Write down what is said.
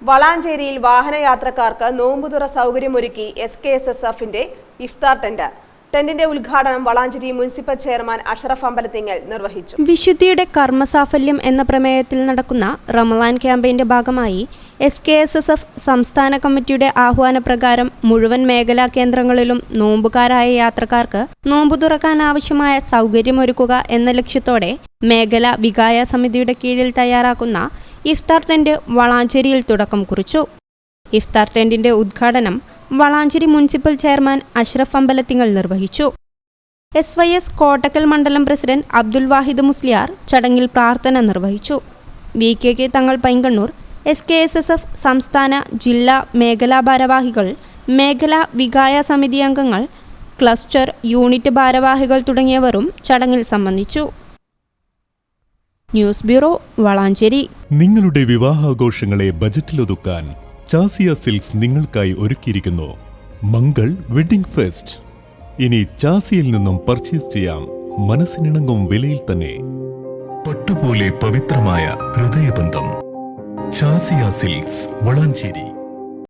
വളാഞ്ചേരിയിൽ വാഹനയാത്രക്കാർക്ക് നോമ്പുതുറ സൗകര്യമൊരുക്കി SKSSF-ന്റെ ഇഫ്താർ tent. ടെന്റിന്റെ ഉദ്ഘാടനം Valanchery municipal chairman Ashraf Ambalathingal നിർവഹിച്ചു. വിശുദ്ധിയുടെ കർമ്മസാഫല്യം എന്ന പ്രമേയത്തിൽ നടക്കുന്ന റമളാൻ ക്യാമ്പയിന്റെ ഭാഗമായി SKSSF സംസ്ഥാന കമ്മിറ്റിയുടെ ആഹ്വാനപ്രകാരം മുഴുവൻ മേഖലാ കേന്ദ്രങ്ങളിലും നോമ്പുകാരായ യാത്രക്കാർക്ക് നോമ്പു തുറക്കാനാവശ്യമായ സൗകര്യമൊരുക്കുക എന്ന ലക്ഷ്യത്തോടെ മേഖലാ വികായ സമിതിയുടെ കീഴിൽ തയ്യാറാക്കുന്ന ഇഫ്താർ ടെന്റ് വളാഞ്ചേരിയിൽ തുടക്കം കുറിച്ചു. ഇഫ്താർ ടെന്റിന്റെ ഉദ്ഘാടനം വളാഞ്ചേരി മുനിസിപ്പൽ ചെയർമാൻ അഷ്റഫ് അമ്പലത്തിങ്ങൽ നിർവഹിച്ചു. SYS കോട്ടക്കൽ മണ്ഡലം പ്രസിഡന്റ് അബ്ദുൽ വാഹിദ് മുസ്ലിയാർ ചടങ്ങിൽ പ്രാർത്ഥന നിർവഹിച്ചു. VKK തങ്ങൾ പൈങ്കണ്ണൂർ, SKSSF സംസ്ഥാന ജില്ലാ മേഖലാ ഭാരവാഹികൾ, മേഖലാ വികായ സമിതി അംഗങ്ങൾ, ക്ലസ്റ്റർ യൂണിറ്റ് ഭാരവാഹികൾ തുടങ്ങിയവരും ചടങ്ങിൽ സംബന്ധിച്ചു. News bureau, Valanchery. നിങ്ങളുടെ വിവാഹാഘോഷങ്ങളെ ബജറ്റിലൊതുക്കാൻ ചാസിയ സിൽക്സ് നിങ്ങൾക്കായി ഒരുക്കിയിരിക്കുന്നു മംഗൾ വെഡിംഗ് ഫെസ്റ്റ്. ഇനി ചാസിയിൽ നിന്നും പർച്ചേസ് ചെയ്യാം മനസ്സിനിണങ്ങും വിലയിൽ തന്നെ. പട്ടുപോലെ പവിത്രമായ ഹൃദയബന്ധം. ചാസിയ സിൽക്സ്, വളാഞ്ചേരി.